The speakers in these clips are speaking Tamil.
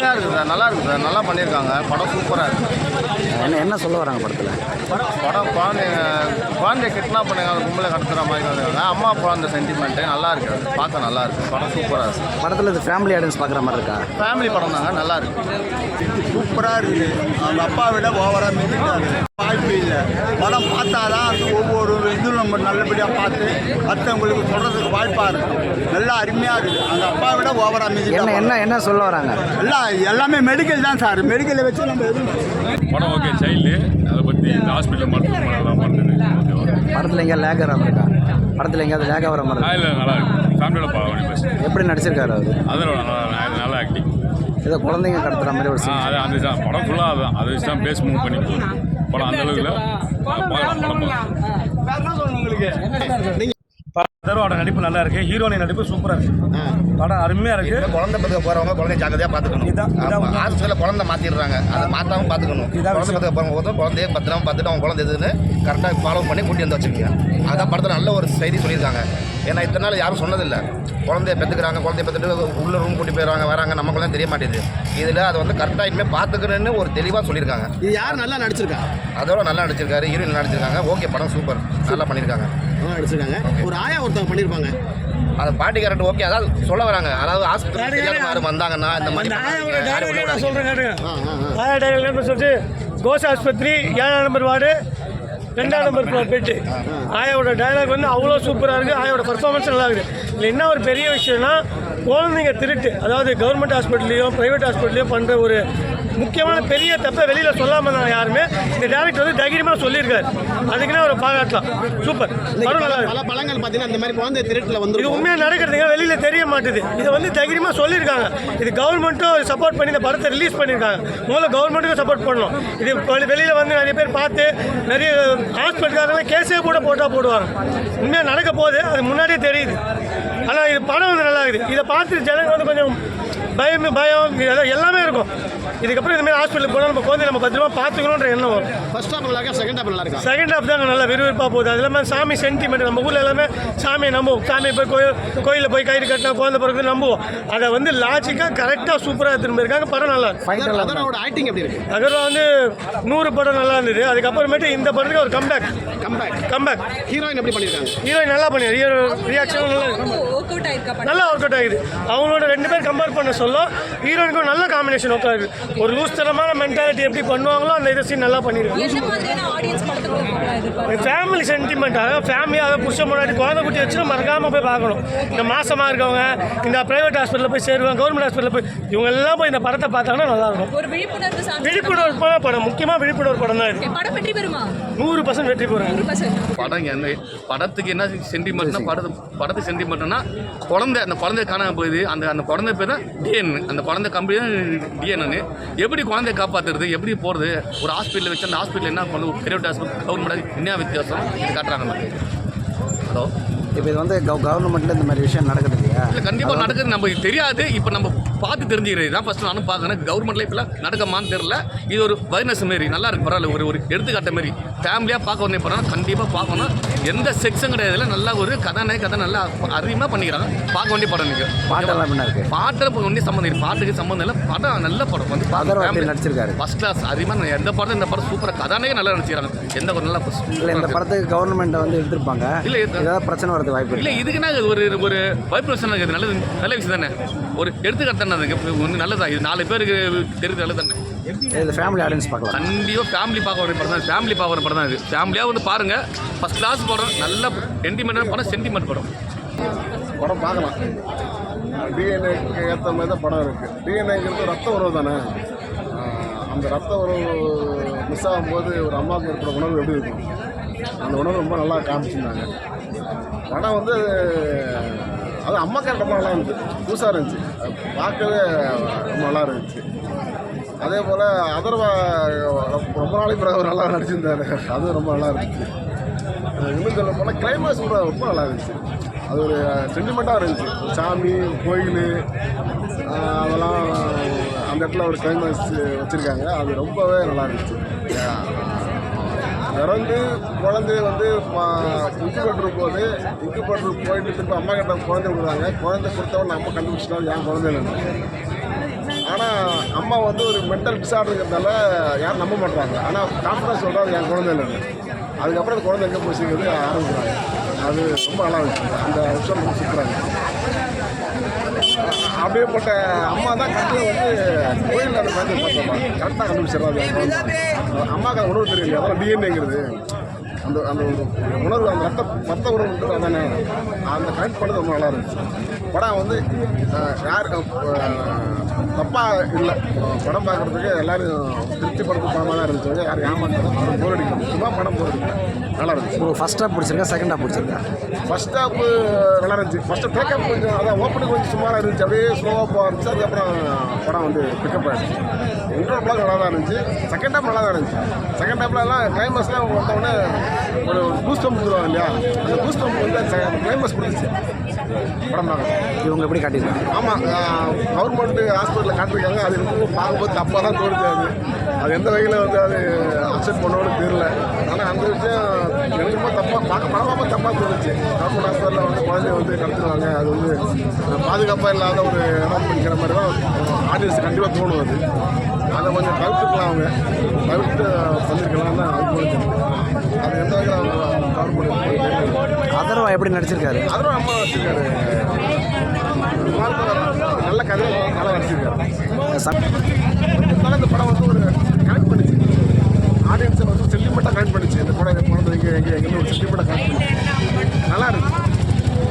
இருக்குது சார், நல்லா இருக்குது சார், நல்லா பண்ணியிருக்காங்க. படம் சூப்பராக இருக்குது. என்ன சொல்ல வராங்க படத்தில்? படம் குழந்தைய கிட்னாப் பண்ணி அந்த கும்பலை கடத்துகிற மாதிரி வந்துருக்காங்க. அம்மா குழந்தை சென்டிமெண்ட்டு நல்லா இருக்குது, பார்க்க நல்லா இருக்குது. படம் சூப்பராக இருக்குது. படத்தில் இது ஃபேமிலி ஆடியன்ஸ் பார்க்குற மாதிரி இருக்கா? ஃபேமிலி படம் தாங்க, நல்லா இருக்குது. சூப்பராக இருக்குது. அவங்க அப்பா விட ஓவராக மிதிக்காது, வாய்ப்பு இல்லை. படம் பார்த்தாதான் அது ஒவ்வொரு இதுவும் நம்ம நல்லபடியாக பார்த்து மற்றவங்களுக்கு சொல்கிறதுக்கு வாய்ப்பாக இருக்குது. நல்லா அருமையாக இருக்குது. அந்த அப்பா விட ஓவராக மிதிக்காது. என்ன சொல்ல வராங்க? எல்லாமே மெடிக்கல் தான் சார். மெடிக்கலை வச்சு நம்ம எதுவும் படம் ஓகே. சைல்டு அதை பற்றி இந்த ஹாஸ்பிட்டலில் மருத்துவமனை பண்ணுறது. படத்தில் எங்கேயா லேக் வர மாதிரி இருக்கா? படத்தில் எங்கேயாவது லேக் வர மாதிரி? இல்லை, நல்லா இருக்கு. ஃபேமிலியோட பார்க்க பெஸ்ட். எப்படி நடிச்சிருக்காரு அவர்? அதோட நல்லா ஆக்டிங். ஏதோ குழந்தைங்க கடத்துற மாதிரி ஒரு அது அந்த தான் படம் ஃபுல்லாக அதுதான். அதை வச்சு தான் பேஸ் மூவ் பண்ணி போகுது படம். அந்த அளவுக்கு தருவோட நடிப்பு நல்லா இருக்கு. ஹீரோனின் நடிப்பு சூப்பராக இருக்கு. படம் அருமையாக இருக்கு. குழந்தை பத்துக்க போகிறவங்க குழந்தை ஜாக்கிரதையாக பார்த்துக்கணும். ஹாஸ்பிட்டலில் குழந்தை மாற்றிடுறாங்க, அதை மாற்றாமல் பார்த்துக்கணும். குழந்தை பத்துக்க போகிறவங்க குழந்தைய பத்திரமா பார்த்துட்டு அவங்க குழந்தை எதுன்னு கரெக்டாக ஃபாலோ பண்ணி கூட்டி வந்து வச்சுருக்கீங்க. அதான் படத்தில் நல்ல ஒரு செய்தி சொல்லியிருக்காங்க. ஏன்னா இத்தனை நாள் யாரும் சொன்னதில்லை. குழந்தைய பெற்றுக்கிறாங்க, குழந்தைய பெற்றுட்டு உள்ள ரூம் கூட்டி போயிடுறாங்க, வராங்க, நமக்குலாம் தெரிய மாட்டேது. இதில் அதை வந்து கரெக்டாக இனிமேல் பார்த்துக்கணுன்னு ஒரு தெளிவாக சொல்லியிருக்காங்க. இது யார் நல்லா நடிச்சிருக்கா? அதோட நல்லா நடிச்சிருக்காரு, ஹீரோயின் நடிச்சிருக்காங்க. ஓகே, படம் சூப்பர், நல்லா பண்ணியிருக்காங்க. நடிச்சிருக்காங்க. ஒரு ஆயா ஒருத்தவங்க பண்ணியிருப்பாங்க. அது பாட்டி கரெக்ட் ஓகே. அதாவது சொல்ல வராங்க, அதாவது ஹாஸ்பிட்டல் வந்தாங்கன்னா இந்த மாதிரி சொல்லிட்டு கோஷ் ஆஸ்பத்திரி 7ஆம் நம்பர் வார்டு 2ஆம் நம்பர் பெட்டு. ஆயோட டைலாக் வந்து அவ்வளோ சூப்பராக இருக்குது. ஆயோட பர்ஃபார்மன்ஸ் நல்லா இருக்குது. இல்லை என்ன ஒரு பெரிய விஷயம்னா குழந்தைங்க திருட்டு, அதாவது கவர்மெண்ட் ஹாஸ்பிட்டல்லையும் ப்ரைவேட் ஹாஸ்பிட்டல்லையும் பண்ணுற ஒரு முக்கியமான பெரிய தப்பை வெளியில் சொல்லாமல் தான் யாருமே இந்த டேரக்டர் வந்து தைரியமாக சொல்லியிருக்காரு. அதுக்குன்னா ஒரு பாராட்டலாம். சூப்பர் படம் நல்லா இருக்கு. பல படங்கள் பார்த்தீங்கன்னா இந்த மாதிரி குழந்தை திருட்டில் வந்து இது உண்மையாக நடக்கிறதுங்க வெளியில் தெரிய மாட்டுது. இதை வந்து தைரியமாக சொல்லியிருக்காங்க. இது கவர்மெண்ட்டும் சப்போர்ட் பண்ணி இந்த படத்தை ரிலீஸ் பண்ணியிருக்காங்க. முதல்ல கவர்மெண்ட்டுக்கும் சப்போர்ட் பண்ணணும். இது வெளியில் வந்து நிறைய பேர் பார்த்து நிறைய ஹாஸ்பிட்டல்காரங்க கேஸே கூட போடுவாங்க. உண்மையாக நடக்க போகுது, அது முன்னாடியே தெரியுது. ஆனால் இது படம் வந்து நல்லா இருக்குது. இதை பார்த்து ஜனங்க வந்து கொஞ்சம் பயம் எல்லாமே இருக்கும். இதுக்கப்புறம் இதுமாதிரி ஹாஸ்பிட்டலுக்கு போனால் நம்ம குழந்தை நம்ம பத்திரமா பார்த்துக்கணுன்ற எண்ணம் வரும். ஃபர்ஸ்ட் ஹாஃப் நல்லா இருக்கா, செகண்ட் ஹாஃப் நல்லா இருக்கா? செகண்ட் ஹாஃப் தாங்க நல்லா விறுவிறுப்பாக போகுது. அது இல்லாமல் சாமி சென்டிமெண்ட், நம்ம ஊரில் எல்லாமே சாமியை நம்புவோம். சாமி போய் கோயிலில் போய் கயிறு கட்டினா குழந்தை பிறகு நம்புவோம். அதை வந்து லாஜிக்காக கரெக்டாக சூப்பராக திரும்ப இருக்காங்க. படம் நல்லா இருக்கு. அதனோட ஆக்டிங் எப்படி இருக்கு? அகர்வா வந்து 100 படம் நல்லா இருந்தது. அதுக்கப்புறமேட்டு இந்த படத்துக்கு ஒரு கம்பேக். ஹீரோயின் எப்படி பண்ணியிருக்காங்க? ஹீரோயின் நல்லா பண்ணியாரு. ரியாக்ஷன் நல்லா ஒர்க் அவுட் ஆகுது. அவங்களோட 2 பேர் கம்பேர் பண்ண சொல்ல ஹீரோயினுக்கும் நல்ல காம்பினேஷன் ஒர்க் ஆகுது. ஒரு லூஸ் தரமான மென்டாலிட்டி எப்படி பண்ணுவாங்களோ அந்த இதை சீன் நல்லா பண்ணிடுவாங்க. ஃபேமிலி சென்டிமெண்ட்டாக ஃபேமிலியாக புருஷ முன்னாடி குழந்தை குட்டி வச்சு மறக்காமல் போய் பார்க்கணும். இந்த மாசமாக இருக்கவங்க இந்த ப்ரைவேட் ஹாஸ்பிட்டலில் போய் சேருவாங்க, கவர்மெண்ட் ஹாஸ்பிட்டலில் போய் இவங்க எல்லாம் போய் இந்த படத்தை பார்த்தாங்கன்னா நல்லாயிருக்கும். விழிப்புணர்வு படம், முக்கியமாக விழிப்புணர்வு படம் தான் இது. 100% வெற்றி பெறும். படம் என்ன படத்துக்கு என்ன சென்டிமெண்ட்னா படத்து சென்டிமெண்ட்னா அந்த குழந்தை காணாம போகுது. அந்த குழந்தை பேர் தான் டிஎன். அந்த குழந்தை கம்பெனி தான் டிஎன்னு. எப்படி குழந்தைய காப்பாற்றுறது, எப்படி போகிறது, ஒரு ஹாஸ்பிட்டலில் வச்சு அந்த ஹாஸ்பிட்டல் என்ன பண்ணும், பிரைவேட் ஹாஸ்பிட்டல் கவர்மெண்ட் என்ன வித்தியாசம் இது காட்டுறாங்க. ஹலோ, இப்போ இது வந்து கவர்மெண்ட்டில் இந்த மாதிரி விஷயம் நடக்குது இல்லையா? இல்லை, கண்டிப்பாக நடக்குது. நமக்கு தெரியாது. இப்போ நம்ம பார்த்து தெரிஞ்சுக்கிறது தான் ஃபஸ்ட்டு நானும் பார்க்குறேன். கவர்மெண்ட் லைஃப்பில் நடக்குமான்னு தெரியல. இது ஒரு வைரஸ் மாரி நல்லா இருக்கு. பரவாயில்ல, ஒரு எடுத்துக்காட்ட மாரி ஃபேமிலியாக பார்க்க உடனே போகிறோம். கண்டிப்பாக பார்க்கணும். எந்த செக்ஷன் கிடையாது. நல்லா ஒரு கதை நல்லா அருமையாக பண்ணிக்கிறாங்க. பார்க்க வேண்டிய படம் நீங்கள். பாட்டெல்லாம் என்ன இருக்குது? பாட்டில் ஒன்றே சம்மந்தம் இல்லை, பாட்டுக்கு சம்மந்தம் இல்லை. படம் நல்ல படம் வந்து பார்க்க நடிச்சிருக்காரு. First class. அதிகமாக எந்த படம் இந்த படம் சூப்பராக கதானே நல்லா நடிச்சிக்கிறாங்க. எந்த ஒரு நல்லா இல்லை இந்த படத்துக்கு கவர்மெண்ட்டை வந்து எடுத்திருப்பாங்க. இல்லை ஏதாவது பிரச்சனை வரது வாய்ப்பு இல்லை. இதுக்குன்னா ஒரு வைப்ரேஷன் இருக்குது. நல்ல விஷயம் தானே. ஒரு எடுத்துக்காட்டு தானே. அதுக்கு ஒன்று நல்லதா. இது 4 பேருக்கு தெரிஞ்சு நல்லது தானே. இது ஃபேமிலி ஆடியன்ஸ் பார்க்கலாம். கண்டிப்பாக ஃபேமிலி பார்க்க ஒரு படம் தான். ஃபேமிலி பார்க்குற படம் தான் இது. ஃபேமிலியாக வந்து பாருங்கள். ஃபஸ்ட் கிளாஸ் படம், நல்ல சென்டிமெண்ட்டான படம், சென்டிமெண்ட் படம் பார்க்கலாம். டிஎன்ஏக்கு ஏற்ற மாதிரி தான் படம் இருக்குது. டிஎன்ஏங்கிறது ரத்த உறவு தானே. அந்த ரத்த உறவு மிஸ் ஆகும்போது ஒரு அம்மாவுக்கு இருக்கிற உணர்வு எப்படி இருக்கும், அந்த உணர்வு ரொம்ப நல்லா காமிச்சிருந்தாங்க. படம் வந்து அது அம்மா கேரக்டர் ரொம்ப நல்லா இருந்துச்சு, புதுசாக இருந்துச்சு, பார்க்கவே ரொம்ப நல்லா இருந்துச்சு. அதே போல் அதர்வா ரொம்ப நாளைக்கு பிறகு நல்லா நடிச்சிருந்தாரு, அதுவும் ரொம்ப நல்லா இருந்துச்சு. இன்னும் சொல்ல போனால் கிளைமேக்ஸ் கூட ரொம்ப நல்லா இருந்துச்சு. அது ஒரு சென்டிமெண்ட்டாக இருந்துச்சு. சாமி கோயில் அதெல்லாம் அந்த இடத்துல ஒரு கிளைமேக்ஸ் வச்சுருக்காங்க. அது ரொம்பவே நல்லா இருந்துச்சு. இறந்து குழந்தை வந்து இன்குபேட்டருக்கு போகுது. இன்குபேட்டருக்கு போயிட்டு திரும்ப அம்மா கிட்ட குழந்தை கொடுக்குறாங்க. குழந்தை கொடுத்தவன் நம்ம கண்டுபிடிச்சிட்டோம் ஏன் குழந்தை இல்லைன்னு. ஆனால் அம்மா வந்து ஒரு மென்டல் டிஸார்டருங்கிறதால யாரும் நம்ப மாட்டாங்க. ஆனால் கான்ஃபிடன்ஸ் சொல்கிறாங்க என் குழந்தை இல்லைன்னு. அதுக்கப்புறம் அந்த குழந்தை எங்கே போச்சுங்கிறது ஆரம்பிக்கிறாங்க. அது ரொம்ப நல்லா இருந்துச்சு. அந்த விஷயம் ரொம்ப சூப்பராக அப்படியேப்பட்ட அம்மா தான் கண்டிப்பாக வந்து கோயிலில் அந்த குழந்தை பார்த்தோம்மா கரெக்டாக கண்டுபிடிச்சிடறாங்க. அம்மாவுக்கு அந்த உணவு தெரியல, அதெல்லாம் டிஎன்ஏங்கிறது அந்த அந்த ஒரு உணர்வு, அந்த ரத்த உணவுன்றது அதானே, அந்த கனெக்ட் பண்ணது ரொம்ப நல்லா இருந்துச்சு. படம் வந்து யார் தப்பாக இல்லை, படம் பார்க்குறதுக்கு எல்லோரும் திருப்திப்படுத்த படமாக தான் இருந்துச்சு. யார் ஏமாற்றம் படம் போர் அடிக்கணும், சும்மா படம் போர் அடிக்கணும், நல்லா இருந்துச்சு. உங்களுக்கு ஃபஸ்ட் ஹாஃப் பிடிச்சிருக்கா, செகண்ட் ஹாஃப் பிடிச்சிருக்கா? ஃபஸ்ட் ஹாஃப் நல்லா இருந்துச்சு. ஃபஸ்ட்டு டேக்கப் கொஞ்சம் அதான் ஓப்பனுக்கு கொஞ்சம் சுமாராக இருந்துச்சு, அப்படியே ஸ்லோவாக போக இருந்துச்சு. அதுக்கப்புறம் படம் வந்து பிக்கப் ஆகிடுச்சு. இன்ட்ரோ பிளாக் நல்லா தான் இருந்துச்சு. செகண்ட் ஹாஃப் நல்லா தான் இருந்துச்சு. செகண்ட் ஹாஃப்லாம் கிளைமேக்ஸ்லாம் வந்தோடனே ஒரு பூஸ்டம் கொடுத்துருவாங்க இல்லையா, அந்த பூஸ்டம் வந்து கிளைமேக்ஸ் கொடுத்துச்சு படம் பார்க்க. இவங்க எப்படி காட்டியிருக்காங்க? ஆமாம், கவர்மெண்ட் ஹாஸ்பிட்டலில் காட்டிருக்காங்க. அது ரொம்ப பார்க்கும்போது தப்பாக தான் தோணுது. அது எந்த வகையில் வந்து அது அக்செப்ட் பண்ணோன்னு தெரியல. ஆனால் அந்த விஷயம் எனக்கு ரொம்ப தப்பாக படமாக தப்பாக தோணுச்சு. கவர்மெண்ட் ஹாஸ்பிட்டலில் வந்து குழந்தைய வந்து கடத்துருவாங்க, அது வந்து பாதுகாப்பாக இல்லாத ஒரு இடம் பிடிக்கிற மாதிரி தான் ஆடியன்ஸ் கண்டிப்பாக தோணும். அதை கொஞ்சம் தவிர்த்துக்கலாம், அவங்க தவிர்த்து பண்ணிருக்கலாம் தான் அது தோணுச்சு. அது எந்த வகையில் அவங்க கவர்மெண்ட் அதர்வா எப்படி நடிச்சிருக்காரு? அதரும் அம்மா வச்சுருக்காரு, நல்ல கதை நல்லா நடிச்சிருக்காரு. இந்த படம் வந்து ஒரு கனெக்ட் பண்ணிச்சு ஆடியன்ஸை, வந்து சென்டிமெண்ட்டாக கனெக்ட் பண்ணிச்சு. இந்த படம் எங்கே ஒரு சென்டிமெண்ட்டாக கனெக்ட் பண்ணிச்சு, நல்லா இருந்துச்சு.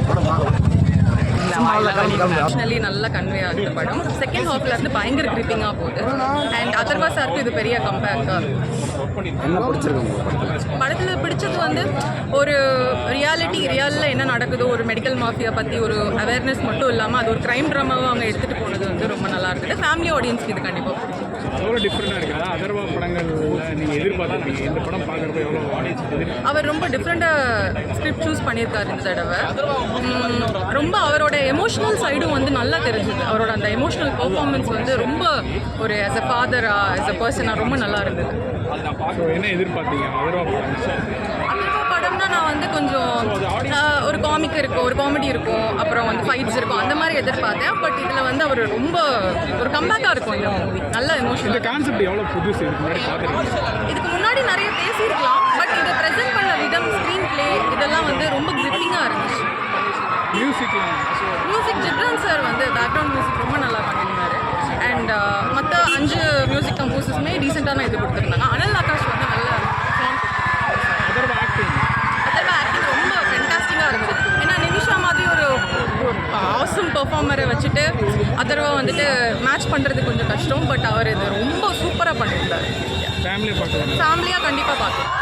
படம் பார்க்கலாம். எமோஷனலி நல்லா கன்வே ஆகுது படம். செகண்ட் ஹாஃப்ல இருந்து பயங்கர கிரிப்பிங்காக போகுது. அண்ட் அதர்வா சாருக்கு இது பெரிய கம்பேக்காக என்ன பிடிச்சிருக்கு படத்தில் பிடிச்சது வந்து ஒரு ரியாலில் என்ன நடக்குதோ, ஒரு மெடிக்கல் மாஃபியா பற்றி ஒரு அவேர்னஸ் மட்டும் இல்லாமல் அது ஒரு க்ரைம் ட்ராமாவை அவங்க எடுத்துகிட்டு போனது வந்து ரொம்ப நல்லா இருக்குது. ஃபேமிலி ஆடியன்ஸ்க்கு இது கண்டிப்பாக எவ்வளோ டிஃப்ரெண்டாக இருக்குது. அதாவது அதர்வா படங்களில் நீங்கள் எதிர்பார்த்துருப்பீங்க, இந்த படம் பார்க்குறப்ப எவ்வளோ ஆடியன்ஸ் அவர் ரொம்ப டிஃப்ரெண்ட்டாக ஸ்கிரிப்ட் சூஸ் பண்ணியிருக்காரு இந்த தடவை. ரொம்ப அவரோட எமோஷ்னல் சைடும் வந்து நல்லா தெரிஞ்சுது. அவரோட அந்த எமோஷ்னல் பெர்ஃபார்மன்ஸ் வந்து ரொம்ப ஒரு ஆஸ் அ ஃபாதரா, ஆஸ் அ பர்சனாக ரொம்ப நல்லா இருந்தது. என்ன எதிர்பார்த்தீங்க அதர்வா படம்? அதர்வா படம்னா நான் வந்து கொஞ்சம் ஒரு காமிக் இருக்கும், ஒரு காமெடி இருக்கும், அப்புறம் வந்து ஃபைட்ஸ் இருக்கும், அந்த மாதிரி எதிர்பார்த்தேன். பட் இதில் வந்து அவர் ரொம்ப ஒரு கம்பேக்காக இருக்கும் இந்த மூவி. நல்ல எமோஷனல். இந்த கான்செப்ட் எவ்வளோ புதுசு, இதுக்கு முன்னாடி பார்த்துருக்கீங்க? இதுக்கு முன்னாடி நிறைய பேசியிருக்கலாம், பட் இதை ப்ரெசென்ட் பண்ண விதம், ஸ்க்ரீன் பிளே இதெல்லாம் வந்து ரொம்ப கிரிப்பிங்காக இருந்துச்சு. மியூசிக் ஜிப்ரான் சார் வந்து பேக்ரவுண்ட் மியூசிக் ரொம்ப நல்லா பண்ணியிருந்தாரு. அண்ட் மற்ற 5 மியூசிக் கம்போசர்ஸுமே டீசெண்டான இது கொடுத்துருந்தாங்க. அனல் ஆகாஷ் வந்து நல்ல அதர்வா ஆக்டிங் ரொம்ப ஃபென்டாஸ்டிக்காக இருந்தது. ஏன்னா நிமிஷா மாதிரி ஒரு ஆசம் பெர்ஃபார்மரை வச்சுட்டு அதர்வா வந்துட்டு மேட்ச் பண்ணுறது கொஞ்சம் கஷ்டம். பட் அவர் இது ரொம்ப சூப்பராக பண்ணியிருந்தார். ஃபேமிலியாக பார்க்கலாம், ஃபேமிலியாக கண்டிப்பாக பார்க்கலாம்.